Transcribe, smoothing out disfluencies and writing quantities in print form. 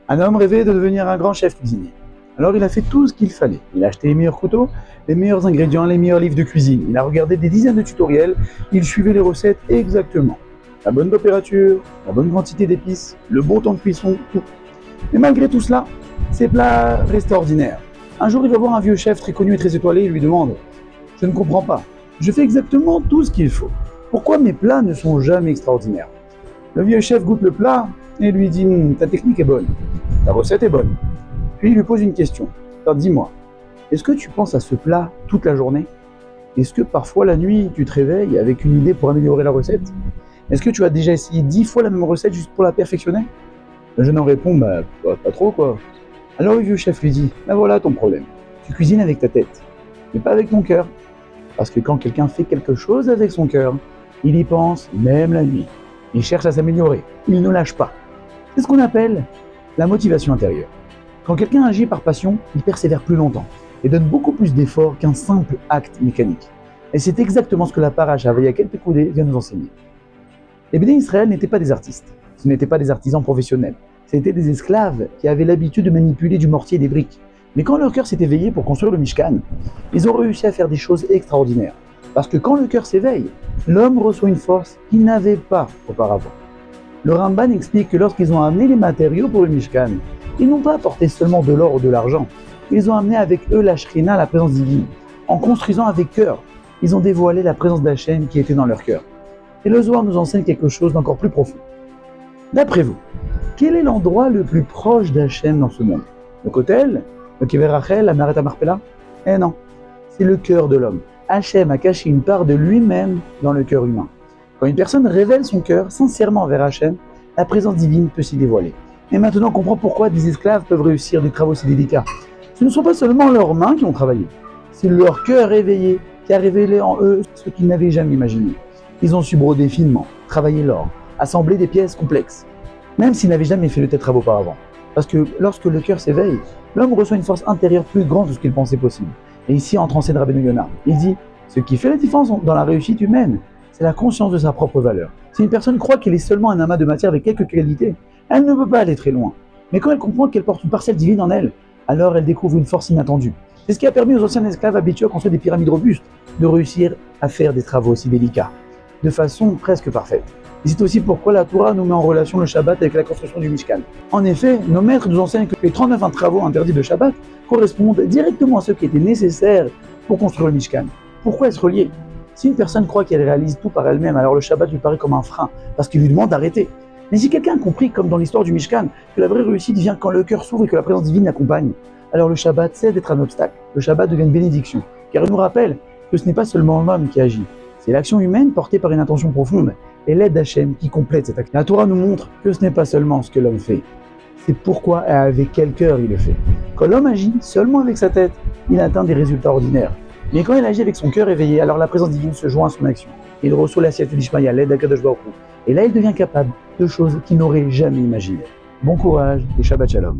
Un homme rêvait de devenir un grand chef cuisinier. Alors il a fait tout ce qu'il fallait. Il a acheté les meilleurs couteaux, les meilleurs ingrédients, les meilleurs livres de cuisine. Il a regardé des dizaines de tutoriels. Il suivait les recettes exactement. La bonne température, la bonne quantité d'épices, le bon temps de cuisson, tout. Mais malgré tout cela, ses plats restaient ordinaires. Un jour, il va voir un vieux chef très connu et très étoilé et lui demande « Je ne comprends pas. Je fais exactement tout ce qu'il faut. Pourquoi mes plats ne sont jamais extraordinaires ?» Le vieux chef goûte le plat et lui dit « Ta technique est bonne. Ta recette est bonne. » Puis il lui pose une question. Alors dis-moi, est-ce que tu penses à ce plat toute la journée? Est-ce que parfois la nuit, tu te réveilles avec une idée pour améliorer la recette? Est-ce que tu as déjà essayé 10 fois la même recette juste pour la perfectionner? Le jeune homme répond, pas trop quoi. Alors le vieux chef lui dit, voilà ton problème. Tu cuisines avec ta tête, mais pas avec ton cœur. Parce que quand quelqu'un fait quelque chose avec son cœur, il y pense même la nuit. Il cherche à s'améliorer, il ne lâche pas. C'est ce qu'on appelle la motivation intérieure. Quand quelqu'un agit par passion, il persévère plus longtemps et donne beaucoup plus d'efforts qu'un simple acte mécanique. Et c'est exactement ce que la paracha Vayakhel Pekudei vient nous enseigner. Les Béné Israël n'étaient pas des artistes, ce n'étaient pas des artisans professionnels, c'étaient des esclaves qui avaient l'habitude de manipuler du mortier et des briques. Mais quand leur cœur s'est éveillé pour construire le Mishkan, ils ont réussi à faire des choses extraordinaires. Parce que quand le cœur s'éveille, l'homme reçoit une force qu'il n'avait pas auparavant. Le Ramban explique que lorsqu'ils ont amené les matériaux pour le Mishkan, ils n'ont pas apporté seulement de l'or ou de l'argent, ils ont amené avec eux la Shrina, la présence divine. En construisant avec cœur, ils ont dévoilé la présence d'Hachem qui était dans leur cœur. Et le Zohar nous enseigne quelque chose d'encore plus profond. D'après vous, quel est l'endroit le plus proche d'Hachem dans ce monde? Le Kotel? Le Kever Rachel? La Meret HaMarpela? Eh non, c'est le cœur de l'homme. Hachem a caché une part de lui-même dans le cœur humain. Quand une personne révèle son cœur sincèrement vers Hachem, la présence divine peut s'y dévoiler. Et maintenant, on comprend pourquoi des esclaves peuvent réussir des travaux si délicats. Ce ne sont pas seulement leurs mains qui ont travaillé, c'est leur cœur éveillé qui a révélé en eux ce qu'ils n'avaient jamais imaginé. Ils ont su broder finement, travailler l'or, assembler des pièces complexes, même s'ils n'avaient jamais fait de tels travaux auparavant. Parce que lorsque le cœur s'éveille, l'homme reçoit une force intérieure plus grande que ce qu'il pensait possible. Et ici entre en scène Rabbeinu Yonah. Il dit, ce qui fait la différence dans la réussite humaine, c'est la conscience de sa propre valeur. Si une personne croit qu'elle est seulement un amas de matière avec quelques qualités, elle ne peut pas aller très loin. Mais quand elle comprend qu'elle porte une parcelle divine en elle, alors elle découvre une force inattendue. C'est ce qui a permis aux anciens esclaves habitués à construire des pyramides robustes de réussir à faire des travaux aussi délicats, de façon presque parfaite. Et c'est aussi pourquoi la Torah nous met en relation le Shabbat avec la construction du Mishkan. En effet, nos maîtres nous enseignent que les 39 travaux interdits de Shabbat correspondent directement à ceux qui étaient nécessaires pour construire le Mishkan. Pourquoi est-ce relié? Si une personne croit qu'elle réalise tout par elle-même, alors le Shabbat lui paraît comme un frein, parce qu'il lui demande d'arrêter. Mais si quelqu'un a compris, comme dans l'histoire du Mishkan, que la vraie réussite vient quand le cœur s'ouvre et que la présence divine l'accompagne, alors le Shabbat cesse d'être un obstacle. Le Shabbat devient une bénédiction, car il nous rappelle que ce n'est pas seulement l'homme qui agit, c'est l'action humaine portée par une intention profonde et l'aide d'Hachem qui complète cette action. La Torah nous montre que ce n'est pas seulement ce que l'homme fait, c'est pourquoi et avec quel cœur il le fait. Quand l'homme agit seulement avec sa tête, il atteint des résultats ordinaires. Mais quand il agit avec son cœur éveillé, alors la présence divine se joint à son action. Il reçoit la Siyata d'Ishmaïa, l'aide d'Akadosh Baruch Hu. Et là, il devient capable de choses qu'il n'aurait jamais imaginées. Bon courage et Shabbat Shalom.